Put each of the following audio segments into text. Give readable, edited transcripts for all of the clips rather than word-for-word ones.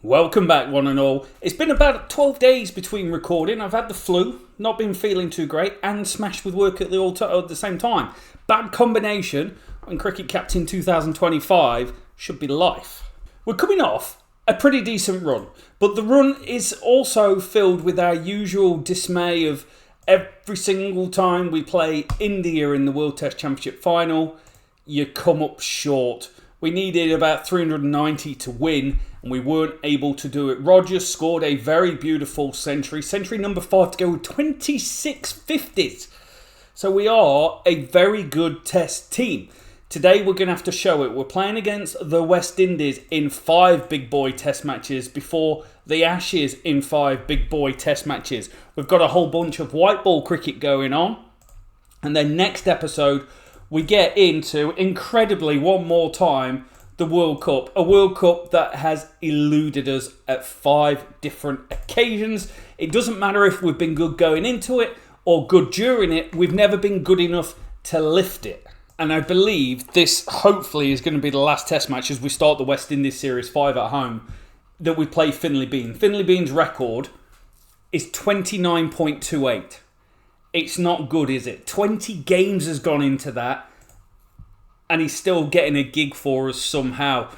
Welcome back, one and all. It's been about 12 days between recording. I've had the flu, not been feeling too great, and smashed with work at the same time. Bad combination when Cricket Captain 2025 should be life. We're coming off a pretty decent run, but the run is also filled with our usual dismay of every single time we play India in the World Test Championship final, you come up short. We needed about 390 to win, and we weren't able to do it. Rogers scored a very beautiful century number 5 to go with 26 50s. So we are a very good test team. Today we're going to have to show it. We're playing against the West Indies in 5 big boy test matches before the Ashes in 5 big boy test matches. We've got a whole bunch of white ball cricket going on. And then next episode, we get into, incredibly, one more time, the World Cup. A World Cup that has eluded us at 5 different occasions. It doesn't matter if we've been good going into it or good during it. We've never been good enough to lift it. And I believe this, hopefully, is going to be the last test match as we start the West Indies Series 5 at home that we play Finlay Bean. Finlay Bean's record is 29.28. It's not good, is it? 20 games has gone into that, and he's still getting a gig for us somehow.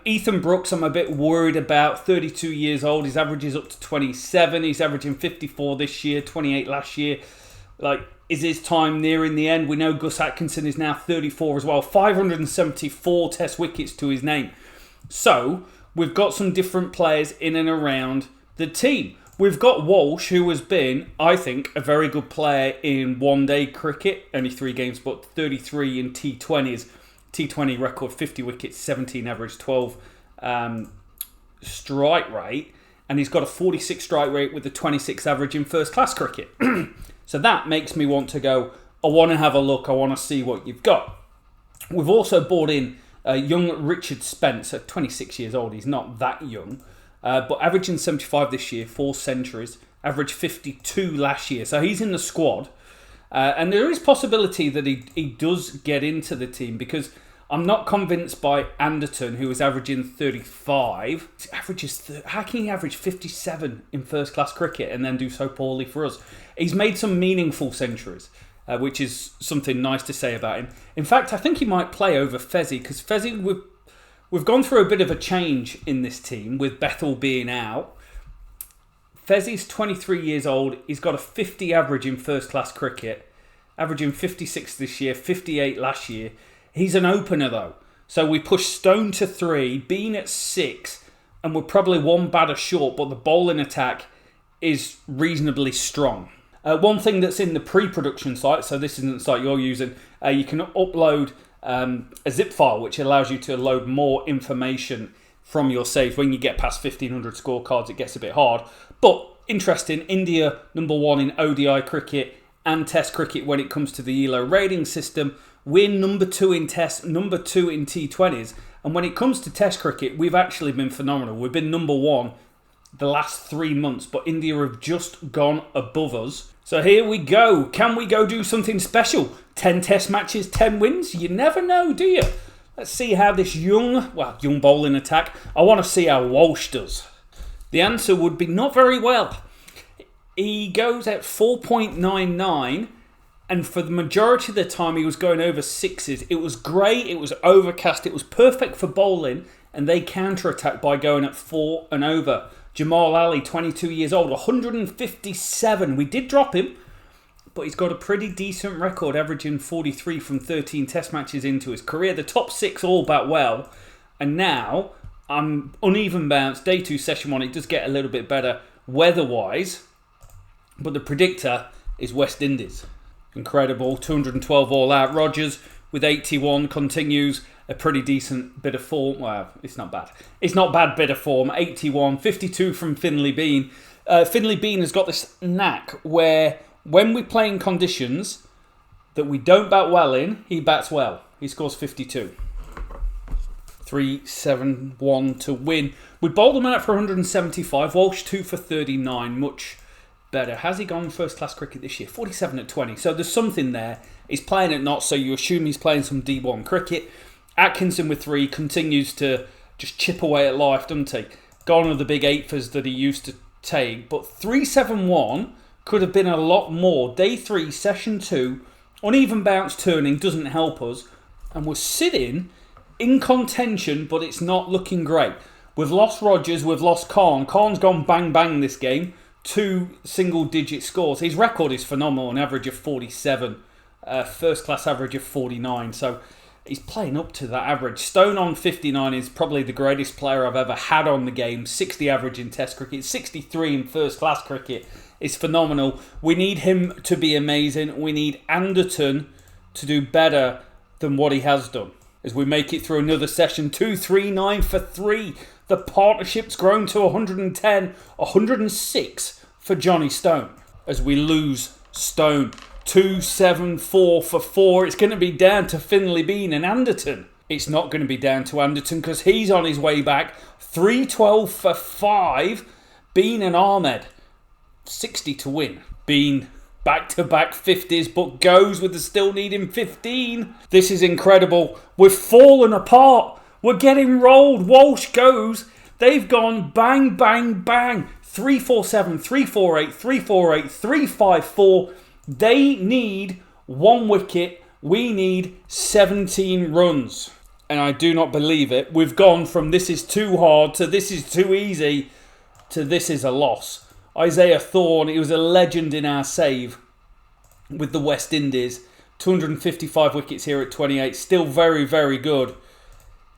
Ethan Brooks, I'm a bit worried about. 32 years old. His average is up to 27. He's averaging 54 this year, 28 last year. Is his time nearing the end? We know Gus Atkinson is now 34 as well. 574 test wickets to his name. So, we've got some different players in and around the team. We've got Walsh, who has been, I think, a very good player in one-day cricket. Only 3 games, but 33 in T20s. T20 record, 50 wickets, 17 average, 12 strike rate. And he's got a 46 strike rate with a 26 average in first-class cricket. So that makes me want to go, I want to have a look, I want to see what you've got. We've also brought in young Richard Spence at 26 years old. He's not that young. But averaging 75 this year, 4 centuries, averaged 52 last year. So he's in the squad. And there is possibility that he does get into the team because I'm not convinced by Anderton, who is averaging 35. How can he average 57 in first-class cricket and then do so poorly for us? He's made some meaningful centuries, which is something nice to say about him. In fact, I think he might play over Fezzi because Fezzi, We've gone through a bit of a change in this team with Bethel being out. Fezzi's 23 years old. He's got a 50 average in first-class cricket, averaging 56 this year, 58 last year. He's an opener, though. So we push Stone to 3, Bean at 6, and we're probably 1 batter short, but the bowling attack is reasonably strong. One thing that's in the pre-production site, so this isn't the site you're using, you can upload a zip file which allows you to load more information from your saves. When you get past 1500 scorecards, it gets a bit hard. But interesting, India number 1 in ODI cricket and Test cricket when it comes to the ELO rating system. We're number 2 in Test, number 2 in T20s. And when it comes to Test cricket, we've actually been phenomenal. We've been number 1 the last 3 months, but India have just gone above us. So here we go. Can we go do something special? 10 test matches, 10 wins? You never know, do you? Let's see how this young bowling attack, I want to see how Walsh does. The answer would be not very well. He goes at 4.99, and for the majority of the time he was going over 6s. It was grey, it was overcast, it was perfect for bowling, and they counter-attack by going at 4 and over. Jamal Ali, 22 years old, 157. We did drop him, but he's got a pretty decent record, averaging 43 from 13 test matches into his career. The top 6 all bat well. And now, I'm uneven bounce. Day 2, session 1, it does get a little bit better weather-wise. But the predictor is West Indies. Incredible, 212 all out. Rogers with 81 continues a pretty decent bit of form. Well, it's not bad. It's not bad bit of form. 81, 52 from Finlay Bean. Finlay Bean has got this knack where when we play in conditions that we don't bat well in, he bats well. He scores 52. 3-7-1 to win. We bowled him out for 175. Walsh 2 for 39. Much better. Has he gone first-class cricket this year? 47 at 20. So there's something there. He's playing at not, so you assume he's playing some D1 cricket. Atkinson with 3 continues to just chip away at life, doesn't he? Gone are the big 8thers that he used to take. But 3-7-1 could have been a lot more. Day 3, session 2, uneven bounce turning doesn't help us. And we're sitting in contention, but it's not looking great. We've lost Rogers, we've lost Khan. Khan's gone bang bang this game. 2 single-digit scores. His record is phenomenal, an average of 47. First-class average of 49. So he's playing up to that average. Stone on 59 is probably the greatest player I've ever had on the game. 60 average in Test cricket. 63 in first-class cricket. It's phenomenal. We need him to be amazing. We need Anderton to do better than what he has done. As we make it through another session, 239 for 3. The partnership's grown to 110, 106 for Johnny Stone. As we lose Stone, 274 for 4. It's going to be down to Finlay Bean and Anderton. It's not going to be down to Anderton because he's on his way back. 312 for 5. Bean and Ahmed, 60 to win. Bean back-to-back 50s, but goes with the still needing 15. This is incredible. We've fallen apart. We're getting rolled. Walsh goes. They've gone bang, bang, bang. 347, 348, 348, 354. They need 1 wicket. We need 17 runs. And I do not believe it. We've gone from this is too hard to this is too easy to this is a loss. Isaiah Thorne, he was a legend in our save with the West Indies. 255 wickets here at 28. Still very, very good.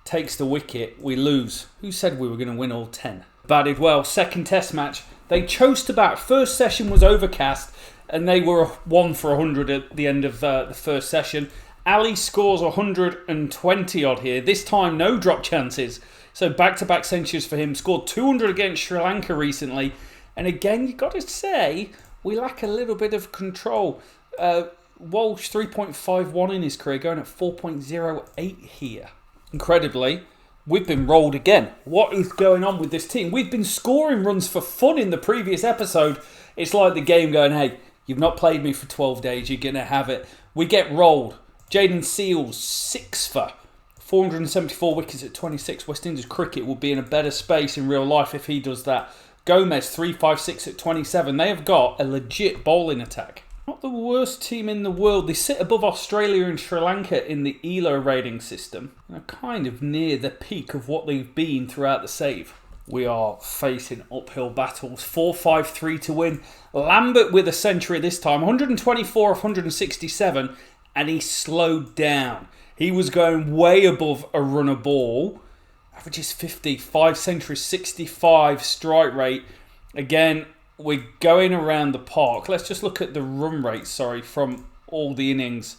Takes the wicket. We lose. Who said we were going to win all 10? Batted well. Second test match. They chose to bat. First session was overcast and they were 1 for 100 at the end of the first session. Ali scores 120 odd here. This time no drop chances. So back-to-back centuries for him. Scored 200 against Sri Lanka recently. And again, you've got to say, we lack a little bit of control. Walsh, 3.51 in his career, going at 4.08 here. Incredibly, we've been rolled again. What is going on with this team? We've been scoring runs for fun in the previous episode. It's like the game going, hey, you've not played me for 12 days, you're going to have it. We get rolled. Jaden Seals, 6 for 474 wickets at 26. West Indies cricket will be in a better space in real life if he does that. Gomez, 356 at 27. They have got a legit bowling attack. Not the worst team in the world. They sit above Australia and Sri Lanka in the ELO rating system. They're kind of near the peak of what they've been throughout the save. We are facing uphill battles. 4-5-3 to win. Lambert with a century this time. 124 of 167. And he slowed down. He was going way above a run a ball. Averages 50, 5 centuries, 65 strike rate. Again, we're going around the park. Let's just look at the run rate, from all the innings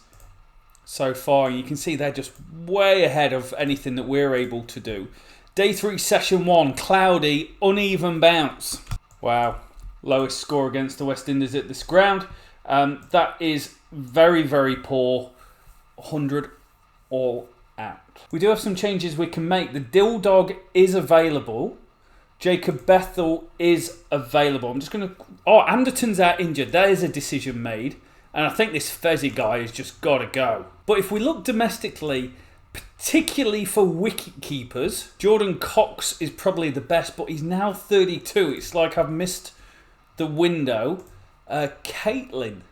so far. You can see they're just way ahead of anything that we're able to do. Day 3, session 1, cloudy, uneven bounce. Wow, lowest score against the West Indies at this ground. That is very, very poor. 100 all out. We do have some changes we can make. The Dill Dog is available. Jacob Bethel is available. I'm just going to... Oh, Anderton's out injured. That is a decision made. And I think this Fezzi guy has just got to go. But if we look domestically, particularly for wicket keepers, Jordan Cox is probably the best, but he's now 32. It's like I've missed the window. Catin,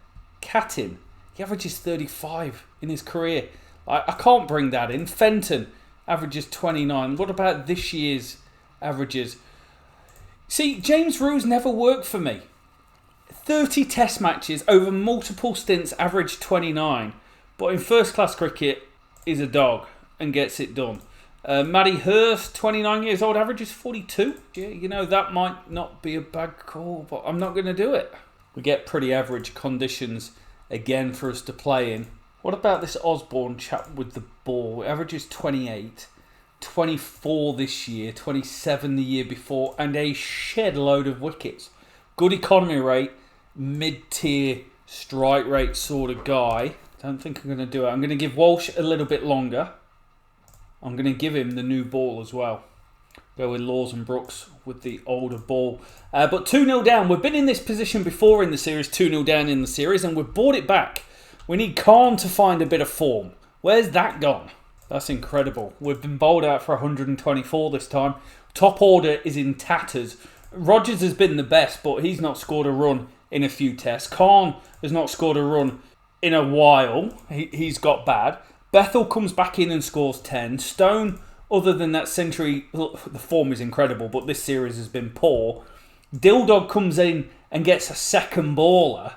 he averages 35 in his career. I can't bring that in. Fenton averages 29. What about this year's averages? See, James Ruse never worked for me. 30 test matches over multiple stints, averaged 29. But in first-class cricket, is a dog and gets it done. Matty Hurst, 29 years old, averages 42. Yeah, you know, that might not be a bad call, but I'm not going to do it. We get pretty average conditions again for us to play in. What about this Osborne chap with the ball? Averages 28, 24 this year, 27 the year before, and a shed load of wickets. Good economy rate, mid-tier strike rate sort of guy. Don't think I'm going to do it. I'm going to give Walsh a little bit longer. I'm going to give him the new ball as well. Go with Laws and Brooks with the older ball. But 2-0 down. We've been in this position before in the series, 2-0 down in the series, and we've brought it back. We need Khan to find a bit of form. Where's that gone? That's incredible. We've been bowled out for 124 this time. Top order is in tatters. Rogers has been the best, but he's not scored a run in a few tests. Khan has not scored a run in a while. He's got bad. Bethel comes back in and scores 10. Stone, other than that century, the form is incredible, but this series has been poor. Dildog comes in and gets a second baller.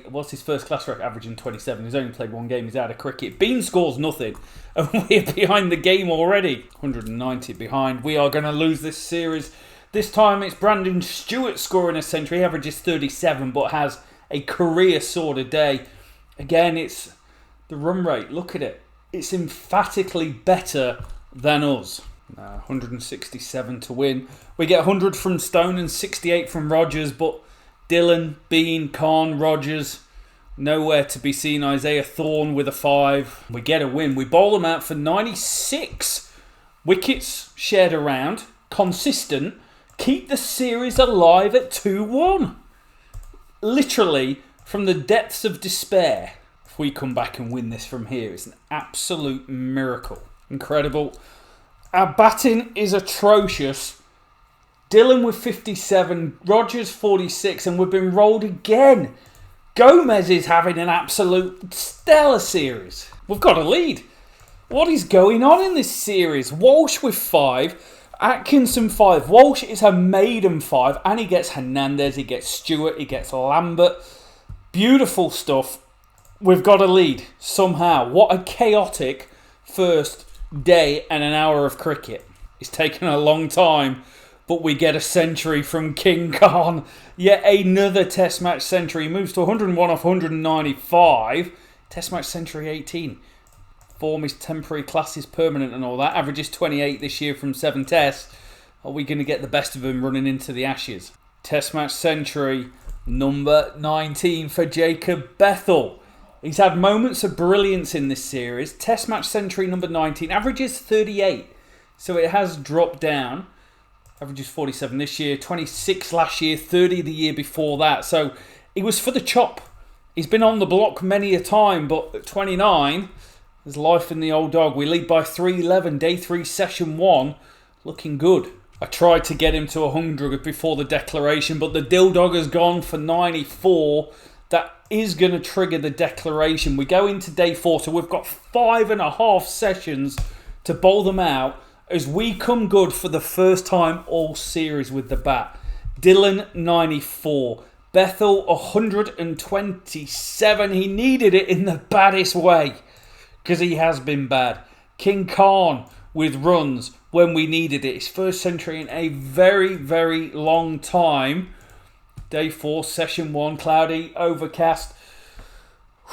What's his first class record? Averaging 27. He's only played one game. He's out of cricket. Bean scores nothing. And we're behind the game already. 190 behind. We are going to lose this series. This time it's Brandon Stewart scoring a century. He averages 37 but has a career sort of day. Again, it's the run rate. Look at it. It's emphatically better than us. 167 to win. We get 100 from Stone and 68 from Rogers, but Dillon, Bean, Khan, Rogers, nowhere to be seen. Isaiah Thorne with a 5. We get a win. We bowl them out for 96. Wickets shared around. Consistent. Keep the series alive at 2-1. Literally, from the depths of despair. If we come back and win this from here, it's an absolute miracle. Incredible. Our batting is atrocious. Dillon with 57, Rogers 46, and we've been rolled again. Gomez is having an absolute stellar series. We've got a lead. What is going on in this series? Walsh with 5, Atkinson 5. Walsh is a maiden 5, and he gets Hernandez, he gets Stewart, he gets Lambert. Beautiful stuff. We've got a lead somehow. What a chaotic first day and an hour of cricket. It's taken a long time. But we get a century from King Khan. Yet another Test match century. He moves to 101 off 195. Test match century 18. Form is temporary, class is permanent and all that. Averages 28 this year from 7 tests. Are we going to get the best of him running into the Ashes? Test match century number 19 for Jacob Bethel. He's had moments of brilliance in this series. Test match century number 19. Averages 38. So it has dropped down. Averages 47 this year, 26 last year, 30 the year before that. So he was for the chop. He's been on the block many a time, but at 29, there's life in the old dog. We lead by 311, day 3, session 1. Looking good. I tried to get him to 100 before the declaration, but the Dildog has gone for 94. That is going to trigger the declaration. We go into day 4, so we've got 5.5 sessions to bowl them out as we come good for the first time all series with the bat. Dillon, 94. Bethel, 127. He needed it in the baddest way because he has been bad. King Khan with runs when we needed it. His first century in a very, very long time. Day 4, session 1, cloudy, overcast.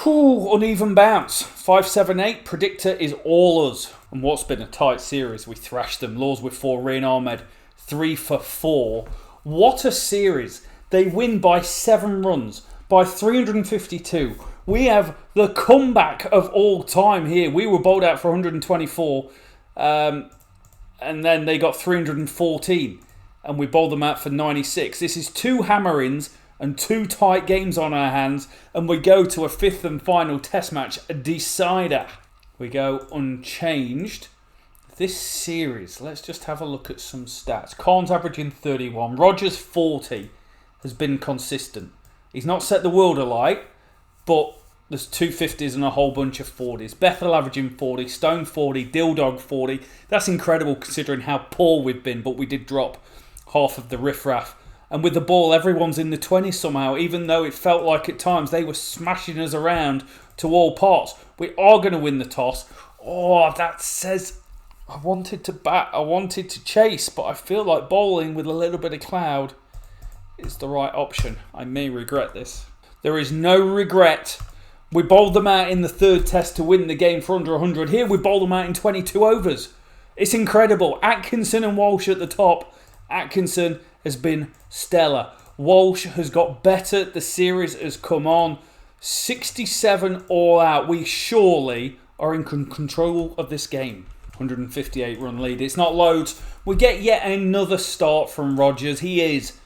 Uneven bounce. 5-7-8. Predictor is all us. And what's been a tight series. We thrashed them. Laws with 4. Rain Ahmed 3 for 4. What a series. They win by 7 runs. By 352. We have the comeback of all time here. We were bowled out for 124. And then they got 314. And we bowled them out for 96. This is 2 hammer-ins and 2 tight games on our hands, and we go to a 5th and final test match, a decider. We go unchanged. This series, let's just have a look at some stats. Khan's averaging 31. Rogers 40 has been consistent. He's not set the world alight, but there's 2 50s and a whole bunch of 40s. Bethel averaging 40, Stone 40, Dildog 40. That's incredible considering how poor we've been, but we did drop half of the riffraff. And with the ball, everyone's in the 20s somehow, even though it felt like at times they were smashing us around to all parts. We are going to win the toss. Oh, that says I wanted to bat, I wanted to chase, but I feel like bowling with a little bit of cloud is the right option. I may regret this. There is no regret. We bowled them out in the 3rd test to win the game for under 100. Here we bowled them out in 22 overs. It's incredible. Atkinson and Walsh at the top. Atkinson has been stellar. Walsh has got better. The series has come on. 67 all out. We surely are in control of this game. 158 run lead. It's not loads. We get yet another start from Rogers. He is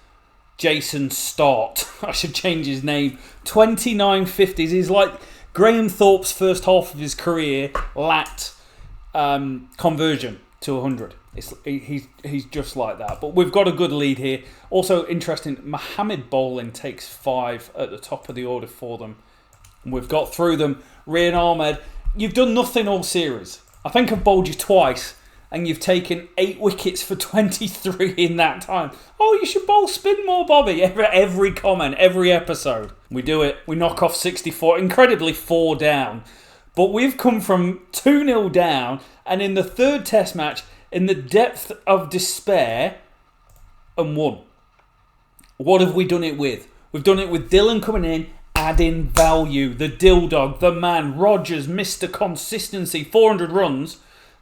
Jason Start. I should change his name. 29 50s. He's like Graham Thorpe's first half of his career lacked conversion to 100. He's just like that. But we've got a good lead here. Also interesting, Mohammed Bowling takes 5 at the top of the order for them. And we've got through them. Rian Ahmed, you've done nothing all series. I think I've bowled you twice, and you've taken 8 wickets for 23 in that time. Oh, you should bowl spin more, Bobby. Every comment, every episode. We do it. We knock off 64. Incredibly, 4 down. But we've come from 2-0 down, and in the third test match, in the depth of despair, and won. What have we done it with? We've done it with Dylan coming in, adding value. The Dill Dog, the man, Rogers, Mr. Consistency, 400 runs.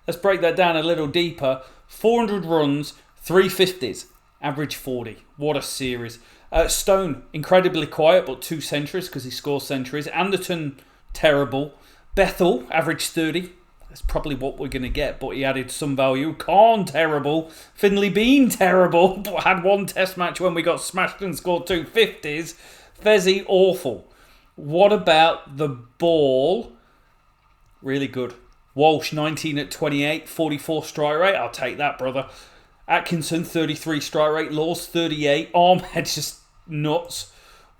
Let's break that down a little deeper. 400 runs, 350s, average 40. What a series. Stone, incredibly quiet, but 2 centuries because he scores centuries. Anderton, terrible. Bethel, average 30. That's probably what we're going to get, but he added some value. Khan, terrible. Finley Bean, terrible, but had 1 test match when we got smashed and scored 2 50s. Fezzi, awful. What about the ball? Really good. Walsh, 19 at 28, 44 strike rate. I'll take that, brother. Atkinson, 33 strike rate. Laws, 38. Ahmed's just nuts.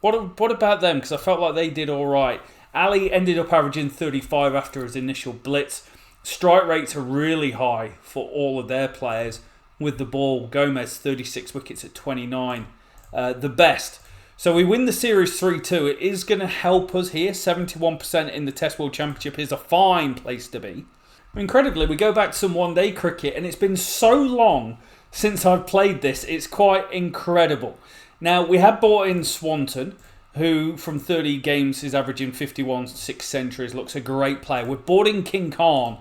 What about them? Because I felt like they did all right. Ali ended up averaging 35 after his initial blitz. Strike rates are really high for all of their players. With the ball, Gomez, 36 wickets at 29. The best. So we win the series 3-2. It is going to help us here. 71% in the Test World Championship is a fine place to be. Incredibly, we go back to some one-day cricket, and it's been so long since I've played this. It's quite incredible. Now, we have brought in Swanton, who from 30 games is averaging 51, 6 centuries. Looks a great player. We're brought in King Khan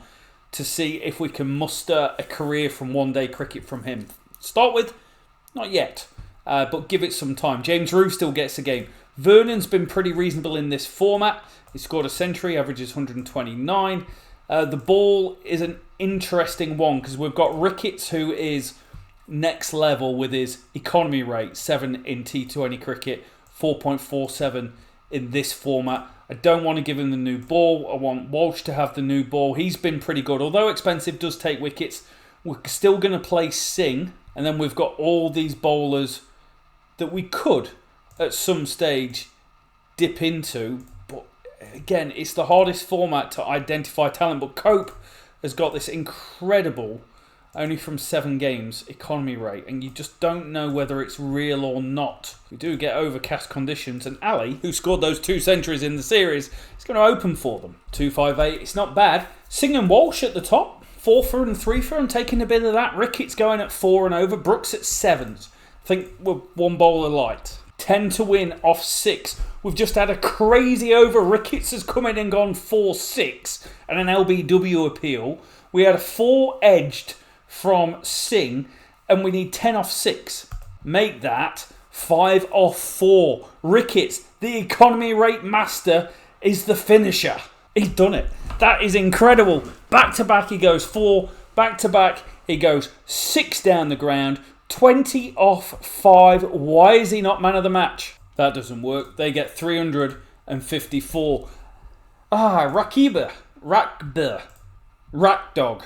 to see if we can muster a career from one-day cricket from him. Start with, not yet. But give it some time. James Rowe still gets a game. Vernon's been pretty reasonable in this format. He scored a century, averages 129. The ball is an interesting one because we've got Ricketts, who is next level with his economy rate. 7 in T20 cricket, 4.47 in this format. I don't want to give him the new ball. I want Walsh to have the new ball. He's been pretty good. Although expensive, does take wickets. We're still going to play Singh. And then we've got all these bowlers that we could, at some stage, dip into. But again, it's the hardest format to identify talent. But Cope has got this incredible, only from 7 games, economy rate. And you just don't know whether it's real or not. We do get overcast conditions. And Ali, who scored those 2 centuries in the series, is going to open for them. 258, it's not bad. Singh and Walsh at the top. 4 for and 3 for. I'm taking a bit of that. Ricketts going at 4 and over. Brooks at 7s. I think we're 1 bowler light. 10 to win off 6. We've just had a crazy over. Ricketts has come in and gone 4-6 and an LBW appeal. We had a 4 edged from Singh and we need 10 off 6. Make that 5 off 4. Ricketts, the economy rate master, is the finisher. He's done it. That is incredible. Back to back he goes 4. Back to back he goes 6 down the ground. 20 off 5. Why is he not man of the match? That doesn't work. They get 354. Rakdog.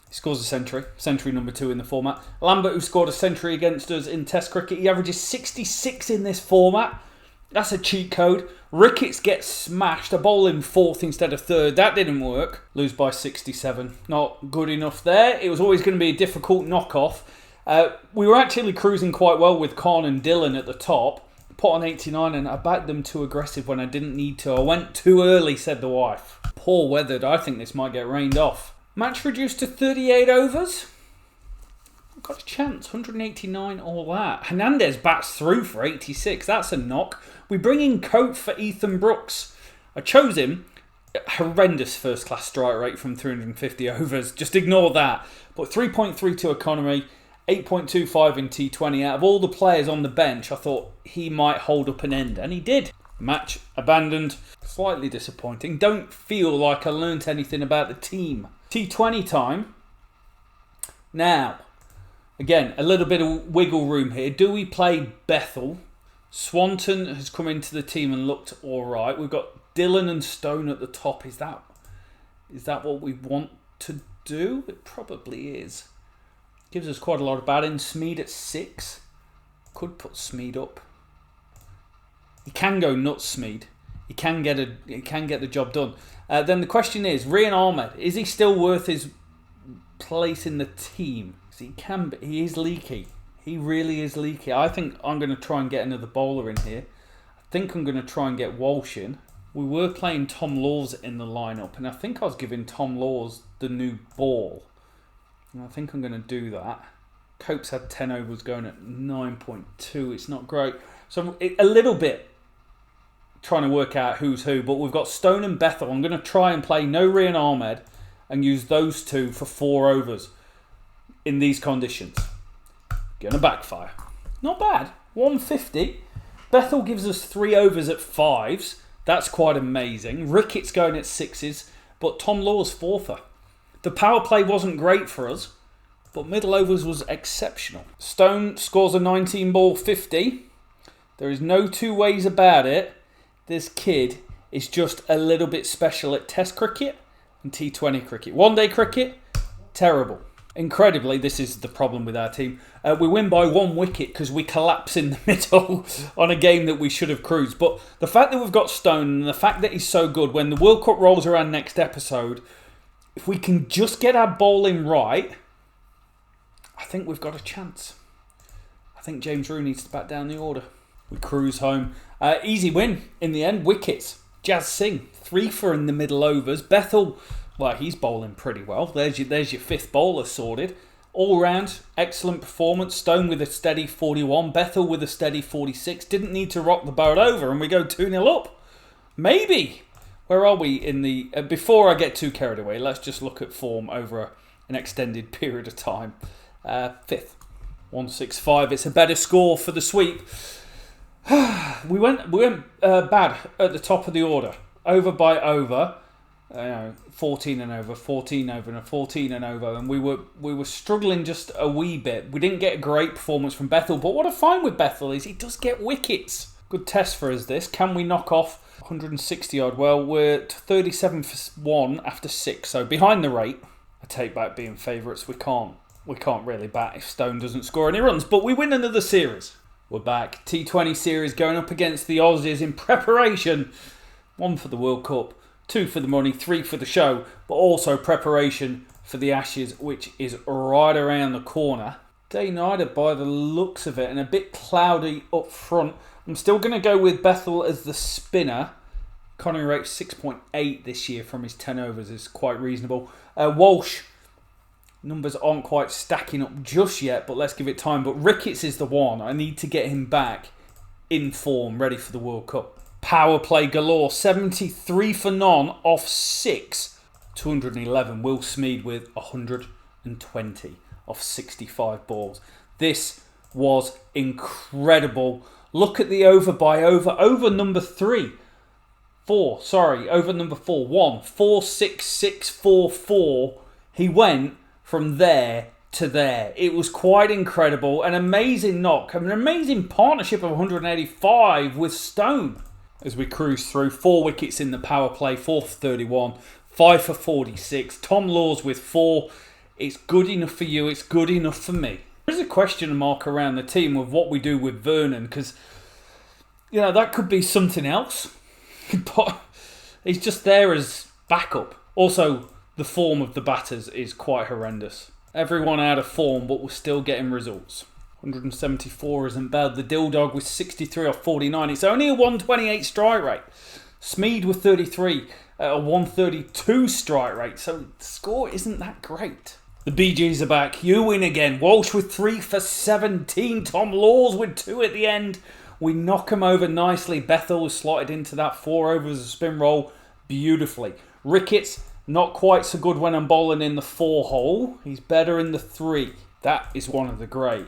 He scores a century. Century number 2 in the format. Lambert, who scored a century against us in Test cricket. He averages 66 in this format. That's a cheat code. Ricketts gets smashed. A bowl in 4th instead of 3rd. That didn't work. Lose by 67. Not good enough there. It was always going to be a difficult knockoff. We were actually cruising quite well with Khan and Dylan at the top. Put on 89 and I backed them too aggressive when I didn't need to. I went too early, said the wife. Poor weathered. I think this might get rained off. Match reduced to 38 overs. Got a chance. 189, all that. Hernandez bats through for 86. That's a knock. We bring in Cope for Ethan Brooks. I chose him. Horrendous first class strike rate from 350 overs. Just ignore that. But 3.32 economy. 8.25 in T20. Out of all the players on the bench, I thought he might hold up an end. And he did. Match abandoned. Slightly disappointing. Don't feel like I learnt anything about the team. T20 time. Now, again, a little bit of wiggle room here. Do we play Bethel? Swanton has come into the team and looked alright. We've got Dylan and Stone at the top. Is that what we want to do? It probably is. Gives us quite a lot of batting. Smeed at 6. Could put Smeed up. He can go nuts, Smeed. He can get the job done. Then the question is, Rian Ahmed, is he still worth his place in the team? He is leaky. He really is leaky. I think I'm going to try and get another bowler in here. I think I'm going to try and get Walsh in. We were playing Tom Laws in the lineup, and I think I was giving Tom Laws the new ball. And I think I'm going to do that. Cope's had 10 overs going at 9.2. It's not great. So a little bit trying to work out who's who, but we've got Stone and Bethel. I'm going to try and play no Rian Ahmed and use those two for 4 overs in these conditions. Going to backfire. Not bad. 150. Bethel gives us 3 overs at 5s. That's quite amazing. Ricketts going at 6s, but Tom Law's 4fer. The power play wasn't great for us, but middle overs was exceptional. Stone scores a 19 ball 50. There is no two ways about it. This kid is just a little bit special at Test cricket and T20 cricket. One day cricket, terrible. Incredibly, this is the problem with our team. We win by 1 wicket because we collapse in the middle on a game that we should have cruised. But the fact that we've got Stone and the fact that he's so good, when the World Cup rolls around next episode, if we can just get our bowling right, I think we've got a chance. I think James Rew needs to back down the order. We cruise home. Easy win in the end. Wickets. Jazz Singh, 3fer in the middle overs. Bethel, well, he's bowling pretty well. There's your 5th bowler sorted. All round, excellent performance. Stone with a steady 41. Bethel with a steady 46. Didn't need to rock the boat over, and we go 2-0 up. Maybe. Where are we in the... before I get too carried away, let's just look at form over an extended period of time. 5th. 165. It's a better score for the sweep. we went bad at the top of the order. Over by over. 14 and over, 14 over, and 14 and over, and we were struggling just a wee bit. We didn't get a great performance from Bethel, but what I find with Bethel is he does get wickets. Good test for us this. Can we knock off 160 odd? Well, we're 37 for 1 after 6, so behind the rate. I take back being favourites. We can't really bat if Stone doesn't score any runs, but we win another series. We're back. T20 series going up against the Aussies in preparation. 1 for the World Cup. 2 for the money, 3 for the show, but also preparation for the Ashes, which is right around the corner. Day-nighter by the looks of it, and a bit cloudy up front. I'm still going to go with Bethel as the spinner. Economy rate 6.8 this year from his 10 overs is quite reasonable. Walsh, numbers aren't quite stacking up just yet, but let's give it time. But Ricketts is the one. I need to get him back in form, ready for the World Cup. Power play galore, 73 for none off 6, 211. Will Smeed with 120 off 65 balls. This was incredible. Look at the over by over. Over number 4. 1, 4, 6, 6, 4, 4. He went from there to there. It was quite incredible. An amazing knock. An amazing partnership of 185 with Stone. As we cruise through, 4 wickets in the power play, 4 for 31, 5 for 46. Tom Laws with 4. It's good enough for you, it's good enough for me. There's a question mark around the team with what we do with Vernon, because, that could be something else. But he's just there as backup. Also, the form of the batters is quite horrendous. Everyone out of form, but we're still getting results. 174 isn't bad. The Dill Dog with 63 off 49. It's only a 128 strike rate. Smeed with 33 at a 132 strike rate. So the score isn't that great. The Bee Gees are back. You win again. Walsh with 3 for 17. Tom Laws with 2 at the end. We knock him over nicely. Bethel was slotted into that 4 overs of spin roll beautifully. Ricketts, not quite so good when I'm bowling in the 4 hole. He's better in the 3. That is one of the great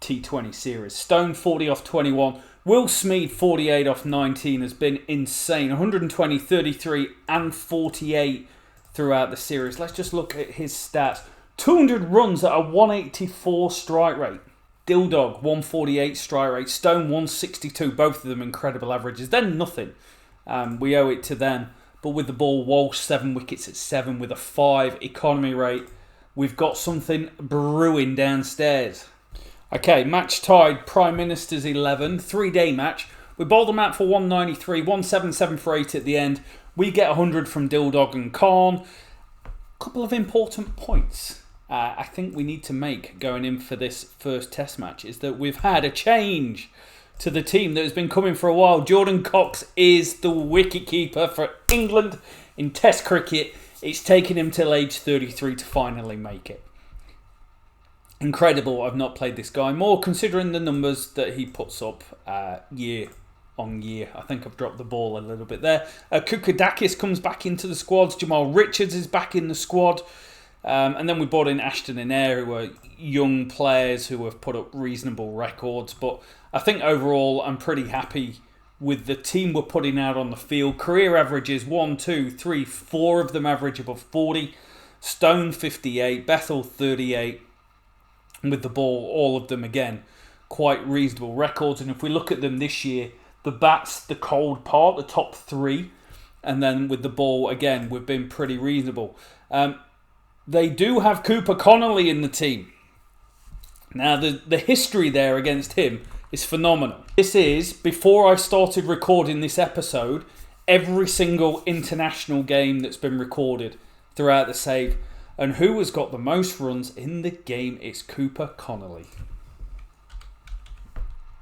T20 series. Stone 40 off 21. Will Smeed 48 off 19 has been insane. 120, 33 and 48 throughout the series. Let's just look at his stats. 200 runs at a 184 strike rate. Dill Dog 148 strike rate. Stone 162. Both of them incredible averages. Then nothing. We owe it to them. But with the ball, Walsh 7 wickets at 7 with a 5 economy rate. we've got something brewing downstairs. Okay, match tied, Prime Minister's 11, 3-day match. We bowled them out for 193, 177 for 8 at the end. We get 100 from Dildog and Khan. Couple of important points I think we need to make going in for this first test match is that we've had a change to the team that has been coming for a while. Jordan Cox is the wicketkeeper for England in Test cricket. It's taken him till age 33 to finally make it. Incredible I've not played this guy more, considering the numbers that he puts up year on year. I think I've dropped the ball a little bit there. Kukadakis comes back into the squads. Jamal Richards is back in the squad. And then we brought in Ashton and Eyre, who are young players who have put up reasonable records. But I think overall I'm pretty happy with the team we're putting out on the field. Career averages 1, 2, 3, 4 of them average above 40. Stone 58, Bethel 38. And with the ball, all of them again quite reasonable records. And if we look at them this year, the bat's the cold part, the top 3. And then with the ball, again, we've been pretty reasonable. They do have Cooper Connolly in the team. Now, the history there against him is phenomenal. This is, before I started recording this episode, every single international game that's been recorded throughout the save. And who has got the most runs in the game is Cooper Connolly.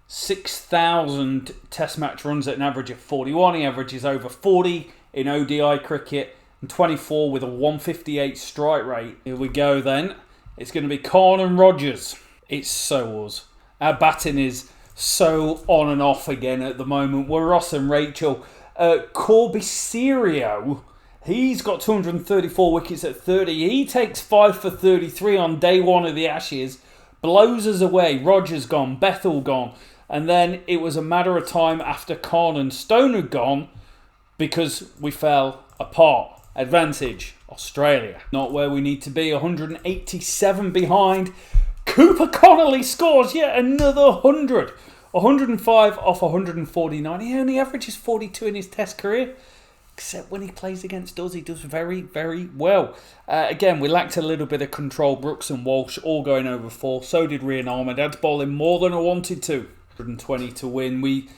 6,000 test match runs at an average of 41. He averages over 40 in ODI cricket. And 24 with a 158 strike rate. Here we go then. It's going to be Khan and Rogers. It's so us. Our batting is so on and off again at the moment. We're Ross and Rachel. Corby Serio, he's got 234 wickets at 30. He takes 5 for 33 on day 1 of the Ashes. Blows us away. Rogers gone. Bethel gone. And then it was a matter of time after Khan and Stone had gone because we fell apart. Advantage, Australia. Not where we need to be. 187 behind. Cooper Connolly scores yet another 100. 105 off 149. He only averages 42 in his test career. Except when he plays against us, he does very, very well. Again, we lacked a little bit of control. Brooks and Walsh all going over 4. So did Rian Ahmed. Had bowling more than I wanted to. 120 to win. We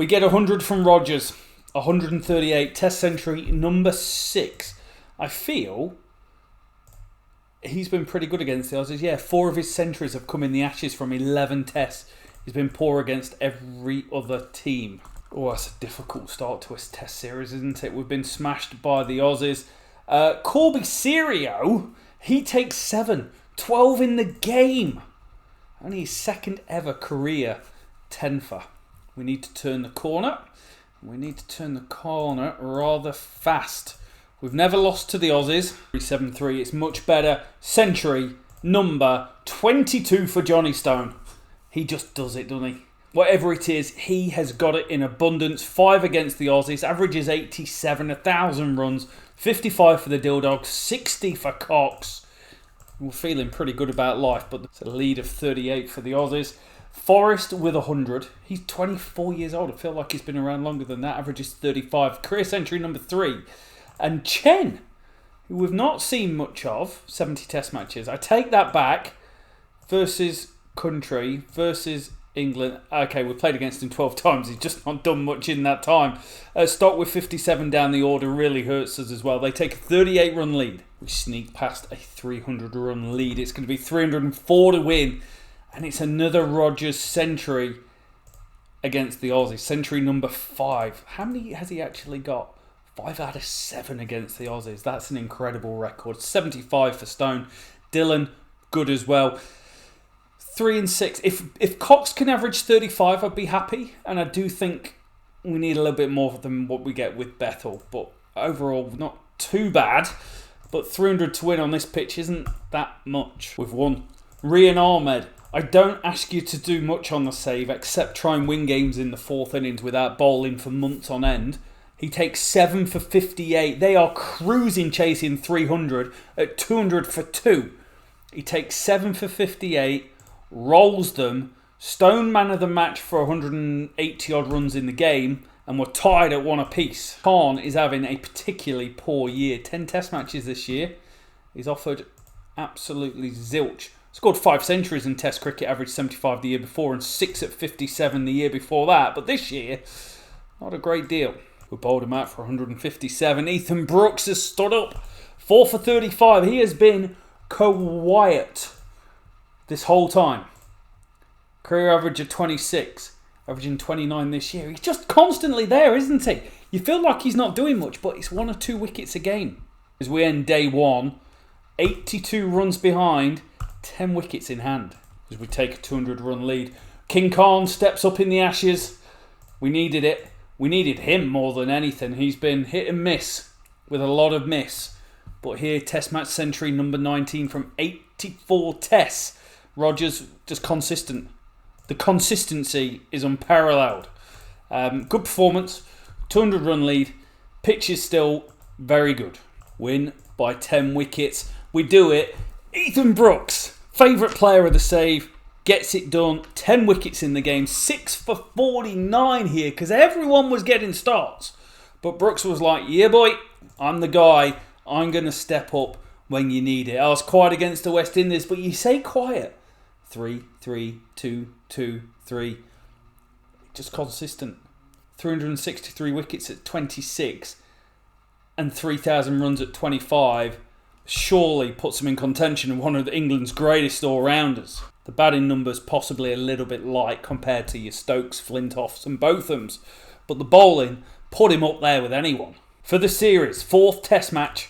get 100 from Rogers. 138. Test century number 6. I feel he's been pretty good against the Aussies. Yeah, 4 of his centuries have come in the Ashes from 11 tests. He's been poor against every other team. Oh, that's a difficult start to a test series, isn't it? We've been smashed by the Aussies. Corby Serio, he takes 7. 12 in the game. Only his second ever career 10-fer. We need to turn the corner. We need to turn the corner rather fast. We've never lost to the Aussies. 373, it's much better. Century number 22 for Johnny Stone. He just does it, doesn't he? Whatever it is, he has got it in abundance. 5 against the Aussies. Averages 87, 1,000 runs. 55 for the Dildogs. 60 for Cox. We're feeling pretty good about life, but it's a lead of 38 for the Aussies. Forrest with 100. He's 24 years old. I feel like he's been around longer than that. Averages 35. Career century number 3. And Chen, who we've not seen much of, 70 test matches. I take that back. Versus country, versus England. Okay, we played against him 12 times. He's just not done much in that time. Stock with 57 down the order really hurts us as well. They take a 38-run lead. We sneak past a 300-run lead. It's going to be 304 to win. And it's another Rogers century against the Aussies. Century number 5. How many has he actually got? 5 out of 7 against the Aussies. That's an incredible record. 75 for Stone. Dillon, good as well. 3 and 6. If Cox can average 35, I'd be happy. And I do think we need a little bit more than what we get with Bethel. But overall, not too bad. But 300 to win on this pitch isn't that much. We've won. Rian Ahmed. I don't ask you to do much on the save except try and win games in the 4th innings without bowling for months on end. He takes 7 for 58. They are cruising chasing 300 at 200 for 2. He takes 7 for 58, rolls them. Stone man of the match for 180 odd runs in the game, and we're tied at 1 apiece. Khan is having a particularly poor year. 10 test matches this year. He's offered Absolutely zilch. Scored 5 centuries in Test cricket, averaged 75 the year before and 6 at 57 the year before that. But this year, not a great deal. We bowled him out for 157. Ethan Brooks has stood up. 4 for 35. He has been quiet this whole time. Career average of 26. Averaging 29 this year. He's just constantly there, isn't he? You feel like he's not doing much, but it's 1 or 2 wickets a game. As we end day 1, 82 runs behind, 10 wickets in hand. As we take a 200-run lead. King Khan steps up in the Ashes. We needed it. We needed him more than anything. He's been hit and miss with a lot of miss. But here, Test match century number 19 from 84 tests. Rogers just consistent. The consistency is unparalleled. Good performance. 200-run lead. Pitch is still very good. Win by 10 wickets. We do it. Ethan Brooks, favourite player of the save, gets it done. 10 wickets in the game. 6 for 49 here because everyone was getting starts. But Brooks was like, yeah, boy, I'm the guy. I'm going to step up when you need it. I was quiet against the West Indies, but you say quiet. 3, 3, 2, 2, 3. Just consistent. 363 wickets at 26 and 3,000 runs at 25 surely puts him in contention of one of England's greatest all-rounders. The batting numbers possibly a little bit light compared to your Stokes, Flintoffs and Bothams, but the bowling put him up there with anyone. For the series, 4th Test match,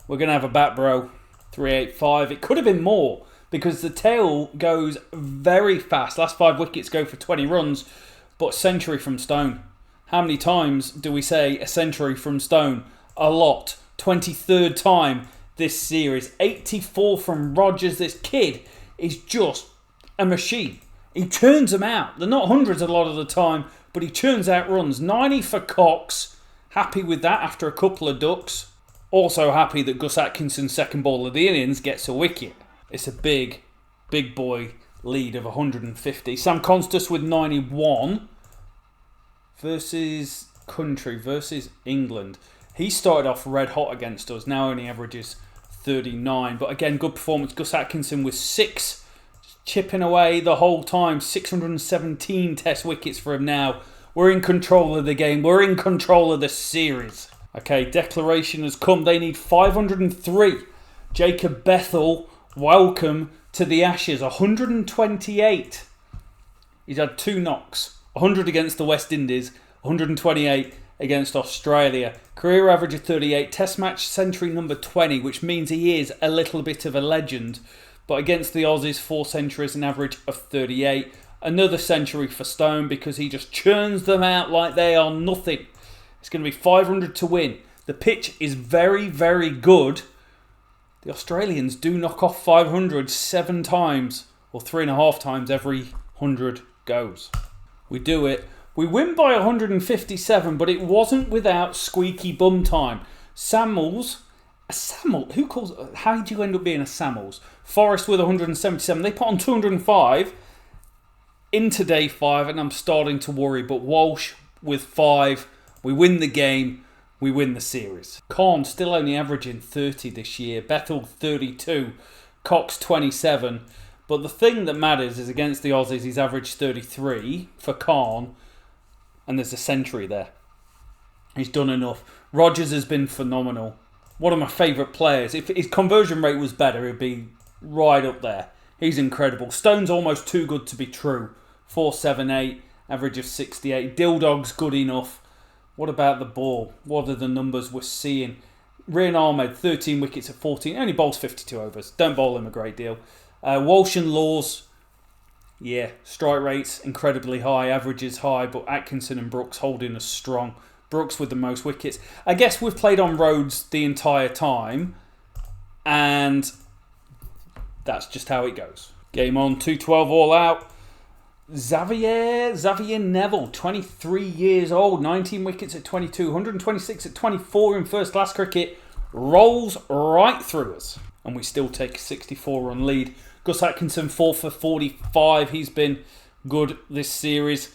we're going to have a bat bro, 385. It could have been more because the tail goes very fast. Last 5 wickets go for 20 runs, but a century from Stone. How many times do we say a century from Stone? A lot. 23rd time this series. 84 from Rogers. This kid is just a machine. He churns them out. They're not hundreds a lot of the time, but he churns out runs. 90 for Cox. Happy with that after a couple of ducks. Also happy that Gus Atkinson's second ball of the innings gets a wicket. It's a big boy lead of 150. Sam Constas with 91 versus country, versus England. He started off red hot against us, now only averages 39. But again, good performance. Gus Atkinson with 6, chipping away the whole time. 617 Test wickets for him now. We're in control of the game. We're in control of the series. Okay, declaration has come. They need 503. Jacob Bethel, welcome to the Ashes. 128. He's had 2 knocks. 100 against the West Indies. 128 against Australia. Career average of 38. Test match century number 20, which means he is a little bit of a legend. But against the Aussies, 4 centuries, an average of 38. Another century for Stone because he just churns them out like they are nothing. It's going to be 500 to win. The pitch is very, very good. The Australians do knock off 500 7 times or 3.5 times every 100 goes. We do it. We win by 157, but it wasn't without squeaky bum time. Samuels, who calls? How did you end up being a Samuels? Forrest with 177. They put on 205 into day 5, and I'm starting to worry. But Walsh with 5, we win the game. We win the series. Khan still only averaging 30 this year. Bethel 32. Cox 27. But the thing that matters is against the Aussies, he's averaged 33 for Khan. And there's a century there. He's done enough. Rogers has been phenomenal. One of my favourite players. If his conversion rate was better, he'd be right up there. He's incredible. Stone's almost too good to be true. 478, average of 68. Dildog's good enough. What about the ball? What are the numbers we're seeing? Rian Ahmed, 13 wickets at 14. Only bowls 52 overs. Don't bowl him a great deal. Walsh and Laws, yeah, strike rates incredibly high, averages high, but Atkinson and Brooks holding us strong. Brooks with the most wickets. I guess we've played on roads the entire time, and that's just how it goes. Game on, 212 all out. Xavier Neville, 23 years old, 19 wickets at 22, 126 at 24 in first class cricket, rolls right through us, and we still take a 64-run lead. Gus Atkinson, 4 for 45. He's been good this series.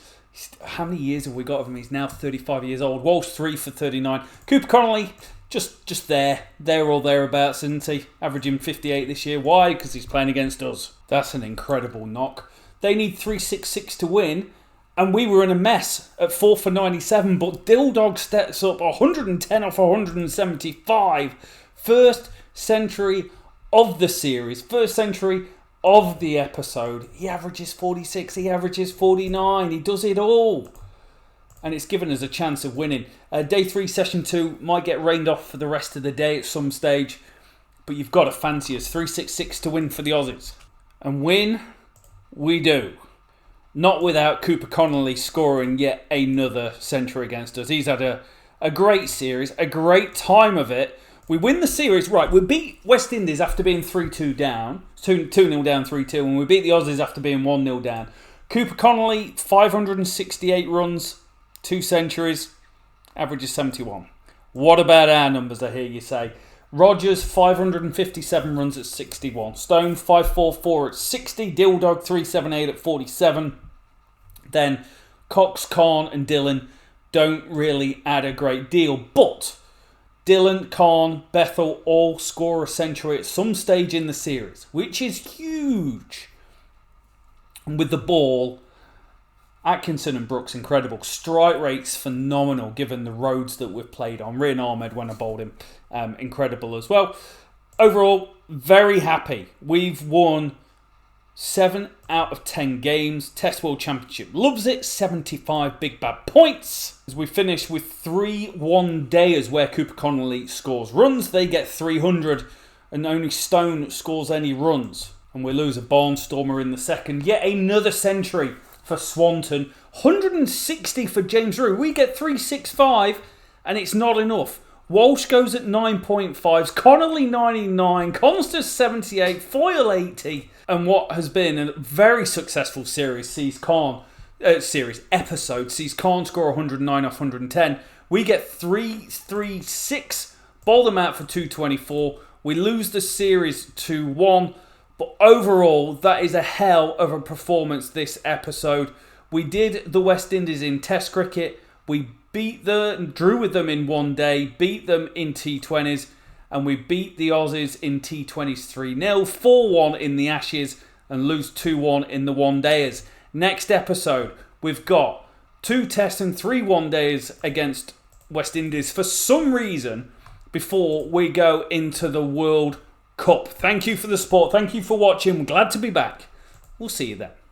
How many years have we got of him? He's now 35 years old. Walsh, 3 for 39. Cooper Connolly, just there or thereabouts, isn't he? Averaging 58 this year. Why? Because he's playing against us. That's an incredible knock. They need 366 to win, and we were in a mess at 4 for 97, but Dilldog steps up 110 off 175. First century of the series, first century of the episode. He averages 46, he averages 49, he does it all. And it's given us a chance of winning. Day 3, session 2 might get rained off for the rest of the day at some stage, but you've got to fancy us. 366 to win for the Aussies. And win, we do. Not without Cooper Connolly scoring yet another century against us. He's had a great series, a great time of it. We win the series, right, we beat West Indies after being 3-2 down, 2-0 down, 3-2, and we beat the Aussies after being 1-0 down. Cooper Connolly, 568 runs, 2 centuries, averages 71. What about our numbers, I hear you say? Rogers, 557 runs at 61. Stone, 544 at 60. Dilldog, 378 at 47. Then Cox, Khan and Dillon don't really add a great deal. But Dillon, Khan, Bethel all score a century at some stage in the series, which is huge. And with the ball, Atkinson and Brooks incredible. Strike rate's phenomenal given the roads that we've played on. Rian Ahmed, when I bowled him, incredible as well. Overall, very happy. We've won 7 out of 10 games. Test World Championship loves it. 75 big bad points. As we finish with 3 one-dayers where Cooper Connolly scores runs. They get 300 and only Stone scores any runs. And we lose a barnstormer in the second. Yet another century for Swanton. 160 for James Rue. We get 365 and it's not enough. Walsh goes at 9.5s, Connolly 99, Constance 78, Foyle 80, and what has been a very successful series sees Khan sees Khan score 109 off 110. We get 336, bowl them out for 224. We lose the series 2-1, but overall that is a hell of a performance this episode. We did the West Indies in Test cricket. We drew with them in one day, beat them in T20s, and we beat the Aussies in T20s 3-0, 4-1 in the Ashes, and lose 2-1 in the one-dayers. Next episode, we've got 2 tests and 3 one-days against West Indies for some reason before we go into the World Cup. Thank you for the support. Thank you for watching. We're glad to be back. We'll see you then.